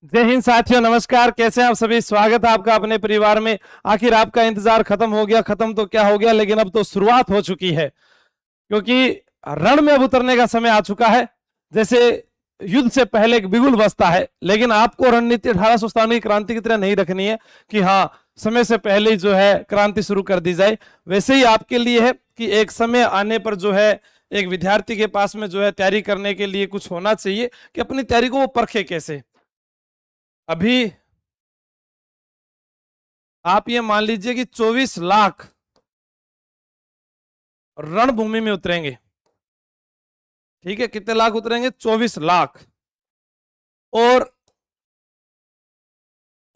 जय हिंद साथियों, नमस्कार। कैसे हैं आप सभी? स्वागत है आपका अपने परिवार में। आखिर आपका इंतजार खत्म हो गया, खत्म तो क्या हो गया, लेकिन अब तो शुरुआत हो चुकी है, क्योंकि रण में अब उतरने का समय आ चुका है। जैसे युद्ध से पहले एक बिगुल बजता है, लेकिन आपको रणनीति 1857 की क्रांति की तरह नहीं रखनी है कि हाँ समय से पहले ही जो है क्रांति शुरू कर दी जाए। वैसे ही आपके लिए है कि एक समय आने पर जो है एक विद्यार्थी के पास में जो है तैयारी करने के लिए कुछ होना चाहिए कि अपनी तैयारी को वो परखे कैसे। अभी आप ये मान लीजिए कि 24 लाख रणभूमि में उतरेंगे। ठीक है, कितने लाख उतरेंगे? 24 लाख। और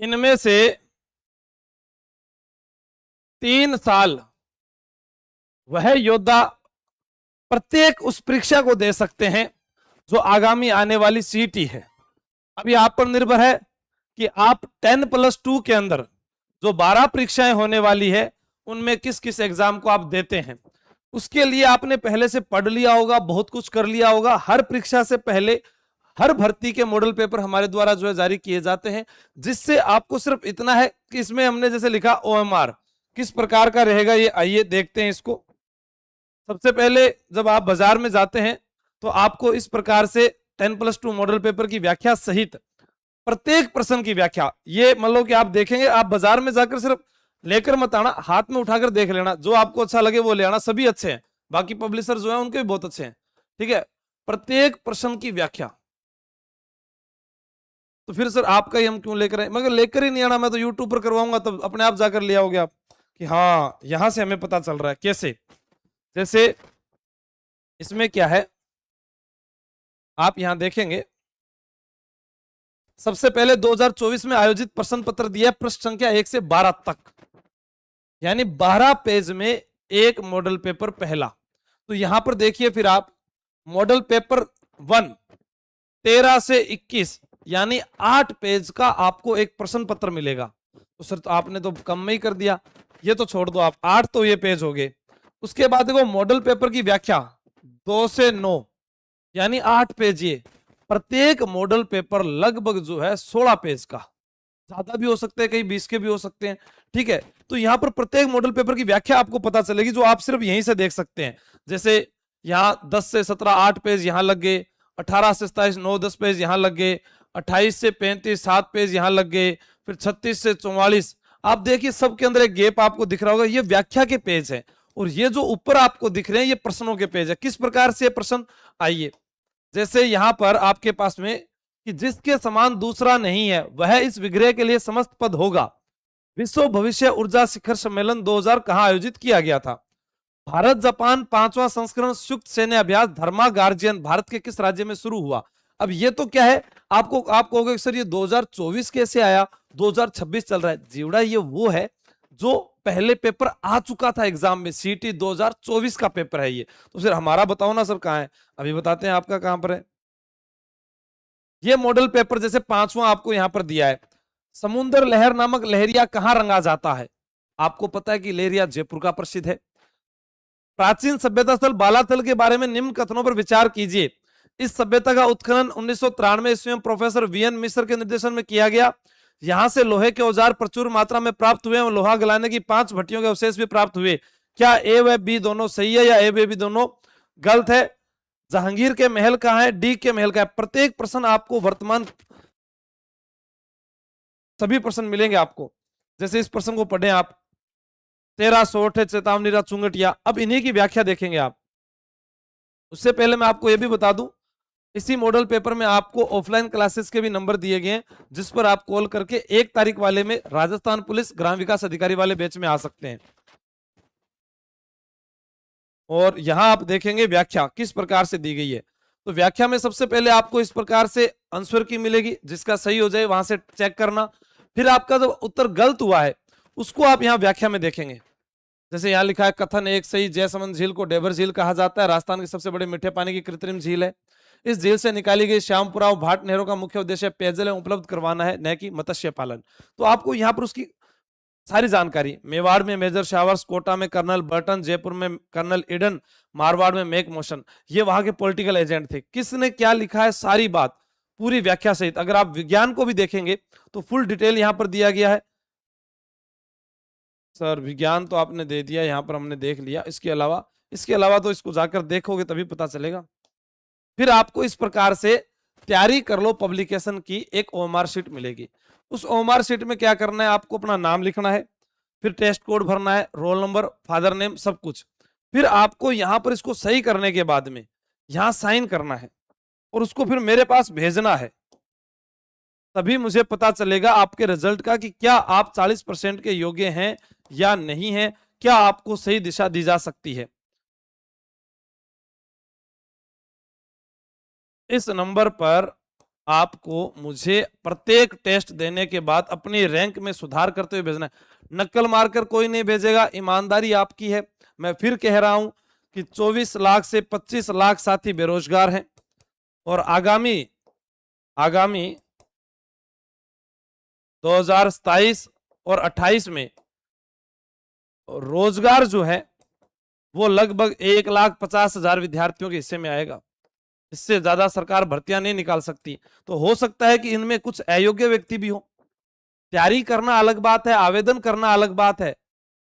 इनमें से 3 साल वह योद्धा प्रत्येक उस परीक्षा को दे सकते हैं जो आगामी आने वाली सीटी है। अभी आप पर निर्भर है कि आप 10+2 के अंदर जो 12 परीक्षाएं होने वाली है उनमें किस किस एग्जाम को आप देते हैं। उसके लिए आपने पहले से पढ़ लिया होगा, बहुत कुछ कर लिया होगा। हर परीक्षा से पहले हर भर्ती के मॉडल पेपर हमारे द्वारा जो है जारी किए जाते हैं, जिससे आपको सिर्फ इतना है कि इसमें हमने जैसे लिखा ओएमआर किस प्रकार का रहेगा, ये आइए देखते हैं इसको। सबसे पहले जब आप बाजार में जाते हैं तो आपको इस प्रकार से 10+2 मॉडल पेपर की व्याख्या सहित प्रत्येक प्रश्न की व्याख्या, ये मान लो कि आप देखेंगे, आप बाजार में जाकर सिर्फ लेकर मत आना, हाथ में उठाकर देख लेना, जो आपको अच्छा लगे वो ले आना। सभी अच्छे हैं, बाकी पब्लिशर जो है उनके भी बहुत अच्छे हैं। ठीक है, प्रत्येक प्रश्न की व्याख्या। तो फिर सर आपका ही हम क्यों लेकर आए? मगर लेकर ही नहीं आना, मैं तो यूट्यूब पर करवाऊंगा, तब अपने आप जाकर ले आओगे आप कि हाँ यहां से हमें पता चल रहा है कैसे। जैसे इसमें क्या है, आप यहां देखेंगे सबसे पहले 2024 में आयोजित प्रश्न पत्र दिया प्रश्न संख्या 1 से 12 तक, यानी 12 पेज में एक मॉडल पेपर पहला। तो यहां पर देखिए, फिर आप मॉडल पेपर 1 13 से 21 यानी 8 पेज का आपको एक प्रश्न पत्र मिलेगा। तो सर तो आपने तो कम में ही कर दिया, ये तो छोड़ दो आप, 8 तो ये पेज हो गए। उसके बाद देखो मॉडल पेपर की व्याख्या 2 से 9 यानी 8 पेज। ये प्रत्येक मॉडल पेपर लगभग जो है 16 पेज का, ज्यादा भी हो सकते हैं, कई 20 के भी हो सकते हैं। ठीक है, तो यहां पर प्रत्येक मॉडल पेपर की व्याख्या आपको पता चलेगी, जो आप सिर्फ यहीं से देख सकते हैं। जैसे यहाँ 10 से 17 8 पेज यहां लग गए, 18 से 27 9-10 पेज यहां लग गए, 28 से 35 7 पेज यहां लग गए, फिर 36 से 44। आप देखिए सबके अंदर एक गैप आपको दिख रहा होगा, ये व्याख्या के पेज है। और ये जो ऊपर आपको दिख रहे हैं ये प्रश्नों के पेज है। किस प्रकार से प्रश्न, आइए जैसे यहां पर आपके पास में कि जिसके समान दूसरा नहीं है वह इस विग्रह के लिए समस्त पद होगा। विश्व भविष्य ऊर्जा शिखर सम्मेलन 2000 कहां आयोजित किया गया था? भारत जापान 5वां संस्करण संयुक्त सैन्य अभ्यास धर्मा गार्जियन भारत के किस राज्य में शुरू हुआ? अब ये तो क्या है, आप कहोगे सर ये 2024 कैसे आया, 2026 चल रहा है। जीवड़ा ये वो है जो पहले पेपर आ चुका था एग्जाम में, सीटी 2024 का पेपर है ये। तो फिर हमारा बताओ ना सर कहां है? अभी बताते हैं आपका कहां पर है। ये मॉडल पेपर जैसे 5वां आपको यहां पर दिया है, समुद्र लहर नामक लहरिया कहां रंगा जाता है? आपको पता है कि लहरिया जयपुर का प्रसिद्ध है। प्राचीन सभ्यता स्थल बालाथल के बारे में निम्न कथनों पर विचार कीजिए। इस सभ्यता का उत्खनन 1993 ईस्वी में प्रोफेसर वीएन मिश्र के निर्देशन में किया गया। यहां से लोहे के औजार प्रचुर मात्रा में प्राप्त हुए और लोहा गलाने की 5 भट्टियों के अवशेष भी प्राप्त हुए। क्या ए व बी दोनों सही है या ए व बी दोनों गलत है? जहांगीर के महल कहां है, डी के महल का है? प्रत्येक प्रश्न आपको वर्तमान सभी प्रश्न मिलेंगे आपको। जैसे इस प्रश्न को पढ़ें आप, 13 सोठ है चेतावनी चुंगटिया। अब इन्हीं की व्याख्या देखेंगे आप। उससे पहले मैं आपको यह भी बता दूं, इसी मॉडल पेपर में आपको ऑफलाइन क्लासेस के भी नंबर दिए गए हैं, जिस पर आप कॉल करके 1 तारीख वाले में राजस्थान पुलिस ग्राम विकास अधिकारी वाले बैच में आ सकते हैं। और यहां आप देखेंगे व्याख्या किस प्रकार से दी गई है। तो व्याख्या में सबसे पहले आपको इस प्रकार से आंसर की मिलेगी, जिसका सही हो जाए वहां से चेक करना। फिर आपका जो उत्तर गलत हुआ है उसको आप यहां व्याख्या में देखेंगे। जैसे यहां लिखा है कथन 1 सही, जयसमंद झील को डेबर झील कहा जाता है, राजस्थान की सबसे बड़ी मीठे पानी की कृत्रिम झील है। इस झील से निकाली गई श्यामपुरा और भाट नहरों का मुख्य उद्देश्य पेयजल उपलब्ध करवाना है, न कि मत्स्य पालन। तो आपको यहाँ पर उसकी सारी जानकारी, मेवाड़ में मेजर शावर्स, कोटा में कर्नल बर्टन, जयपुर में कर्नल इडन, मारवाड़ में मेक मोशन, ये वहां के पॉलिटिकल एजेंट थे। किसने क्या लिखा है सारी बात पूरी व्याख्या सहित। अगर आप विज्ञान को भी देखेंगे तो फुल डिटेल यहां पर दिया गया है। सर विज्ञान तो आपने दे दिया, यहां पर हमने देख लिया। इसके अलावा तो इसको जाकर देखोगे तभी पता चलेगा। फिर आपको इस प्रकार से तैयारी कर लो, पब्लिकेशन की एक ओएमआर शीट मिलेगी। उस ओएमआर शीट में क्या करना है, आपको अपना नाम लिखना है, फिर टेस्ट कोड भरना है, रोल नंबर, फादर नेम, सब कुछ। फिर आपको यहां पर इसको सही करने के बाद में यहां साइन करना है और उसको फिर मेरे पास भेजना है। तभी मुझे पता चलेगा आपके रिजल्ट का कि क्या आप 40% के योग्य हैं या नहीं है, क्या आपको सही दिशा दी जा सकती है। इस नंबर पर आपको मुझे प्रत्येक टेस्ट देने के बाद अपनी रैंक में सुधार करते हुए भेजना है। नकल मारकर कोई नहीं भेजेगा, ईमानदारी आपकी है। मैं फिर कह रहा हूं कि 24 लाख से 25 लाख साथी बेरोजगार हैं और आगामी 2027 और 28 में रोजगार जो है वो लगभग 1,50,000 विद्यार्थियों के हिस्से में आएगा। इससे ज्यादा सरकार भर्तियां नहीं निकाल सकती। तो हो सकता है कि इनमें कुछ अयोग्य व्यक्ति भी हो। तैयारी करना अलग बात है, आवेदन करना अलग बात है,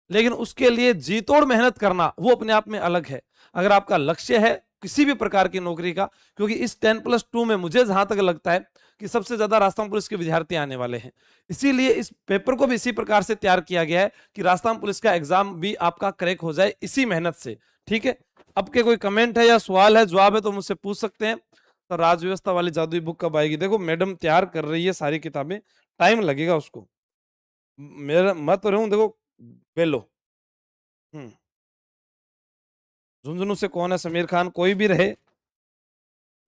लेकिन उसके लिए जी तोड़ मेहनत करना वो अपने आप में अलग है। अगर आपका लक्ष्य है किसी भी प्रकार की नौकरी का, क्योंकि इस 10+2 में मुझे जहां तक लगता है कि सबसे ज्यादा राजस्थान पुलिस के विद्यार्थी आने वाले हैं, इसीलिए इस पेपर को भी इसी प्रकार से तैयार किया गया है कि राजस्थान पुलिस का एग्जाम भी आपका क्रैक हो जाए इसी मेहनत से। ठीक है, अब के कोई कमेंट है या सवाल है, जवाब है तो मुझसे पूछ सकते हैं। तो राज व्यवस्था वाली जादुई बुक कब आएगी? देखो मैडम तैयार कर रही है सारी किताबें, टाइम लगेगा उसको। मेरा मत तो रहूं, देखो बेलो झुंझुनू से कौन है? समीर खान, कोई भी रहे।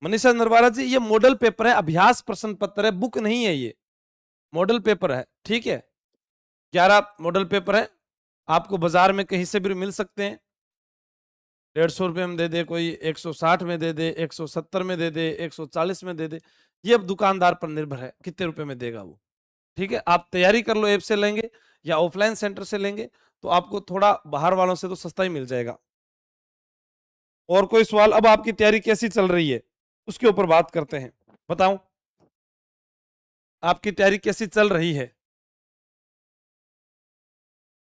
मनीषा नरवाला जी, ये मॉडल पेपर है, अभ्यास प्रश्न पत्र है, बुक नहीं है, ये मॉडल पेपर है। ठीक है, 11 मॉडल पेपर है, आपको बाजार में कहीं से भी मिल सकते हैं। 150 रुपए में दे दे कोई, 160 में दे दे, 170 में दे दे, 140 में दे दे। ये अब दुकानदार पर निर्भर है कितने रुपए में देगा वो। ठीक है, आप तैयारी कर लो, ऐप से लेंगे या ऑफलाइन सेंटर से लेंगे तो आपको थोड़ा बाहर वालों से तो सस्ता ही मिल जाएगा। और कोई सवाल? अब आपकी तैयारी कैसी चल रही है उसके ऊपर बात करते हैं। बताओ आपकी तैयारी कैसी चल रही है।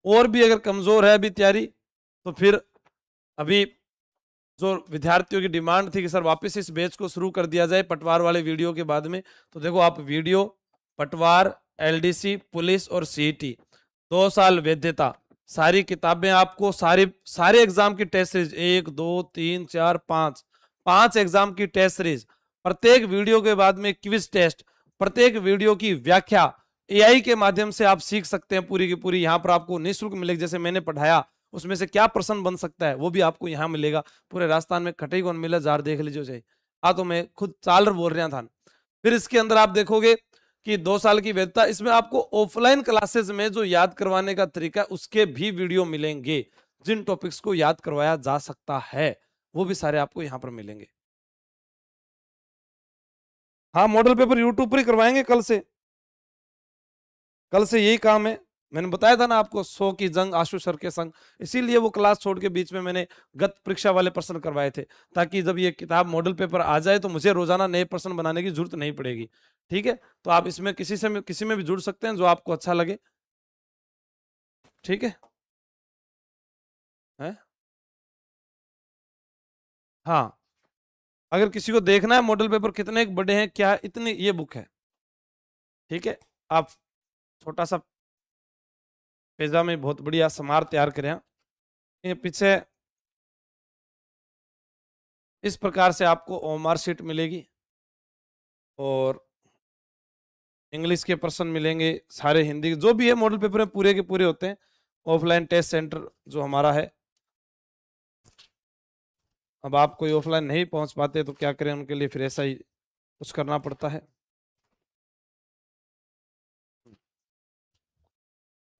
और भी अगर कमजोर है अभी तैयारी तो फिर अभी जो विद्यार्थियों की डिमांड थी कि सर वापस इस बैच को शुरू कर दिया जाए पटवार वाले वीडियो के बाद में, तो देखो आप वीडियो पटवार, एलडीसी, पुलिस और सीईटी 2 साल वैधता, सारी किताबें आपको, सारे एग्जाम की टेस्ट सीरीज 1 2 3 4 5 एग्जाम की टेस्ट सीरीज, प्रत्येक वीडियो के बाद में क्विज टेस्ट, प्रत्येक वीडियो की व्याख्या एआई के माध्यम से आप सीख सकते हैं पूरी की पूरी। यहाँ पर आपको निःशुल्क मिलेगी, जैसे मैंने पढ़ाया उसमें से क्या प्रश्न बन सकता है वो भी आपको यहाँ मिलेगा। पूरे राजस्थान में कटे कौन मिला जार देख लीजिए चाहिए। तो मैं खुद चालर बोल रहा था। फिर इसके अंदर आप देखोगे कि 2 साल की वैधता, इसमें आपको ऑफलाइन क्लासेस में जो याद करवाने का तरीका उसके भी वीडियो मिलेंगे। जिन टॉपिक्स को याद करवाया जा सकता है वो भी सारे आपको यहाँ पर मिलेंगे। हाँ, मॉडल पेपर यूट्यूब पर ही करवाएंगे कल से यही काम है। मैंने बताया था ना आपको 100 की जंग आशु सर के संग, इसीलिए वो क्लास छोड़ के बीच में मैंने गत परीक्षा वाले प्रश्न करवाए थे, ताकि जब ये किताब मॉडल पेपर आ जाए तो मुझे रोजाना नए प्रश्न बनाने की जरूरत नहीं पड़ेगी। ठीक है, तो आप इसमें किसी में भी जुड़ सकते हैं जो आपको अच्छा लगे। ठीक है? हाँ, अगर किसी को देखना है मॉडल पेपर कितने बड़े हैं क्या, इतनी ये बुक है। ठीक है, आप छोटा सा पेजा में बहुत बढ़िया समार तैयार करें। ये पीछे इस प्रकार से आपको ओएमआर शीट मिलेगी और इंग्लिश के प्रश्न मिलेंगे, सारे हिंदी जो भी है मॉडल पेपर में पूरे के पूरे होते हैं। ऑफलाइन टेस्ट सेंटर जो हमारा है, अब आप कोई ऑफलाइन नहीं पहुंच पाते तो क्या करें, उनके लिए फिर ऐसा ही कुछ करना पड़ता है।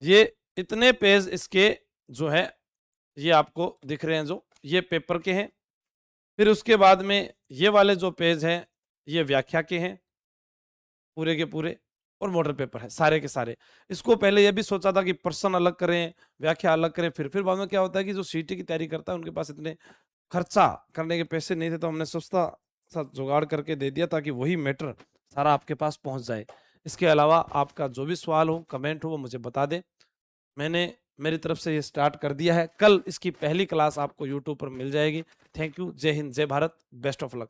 ये इतने पेज इसके जो है ये आपको दिख रहे हैं, जो ये पेपर के हैं। फिर उसके बाद में ये वाले जो पेज हैं ये व्याख्या के हैं पूरे के पूरे, और मॉडल पेपर है सारे के सारे। इसको पहले ये भी सोचा था कि प्रश्न अलग करें, व्याख्या अलग करें, फिर बाद में क्या होता है कि जो सीटी की तैयारी करता है उनके पास इतने खर्चा करने के पैसे नहीं थे, तो हमने सस्ता सा जुगाड़ करके दे दिया ताकि वही मैटर सारा आपके पास पहुंच जाए। इसके अलावा आपका जो भी सवाल हो, कमेंट हो, वो मुझे बता दें। मैंने मेरी तरफ से ये स्टार्ट कर दिया है। कल इसकी पहली क्लास आपको यूट्यूब पर मिल जाएगी। Thank you. जय हिंद, जय भारत, बेस्ट ऑफ लक।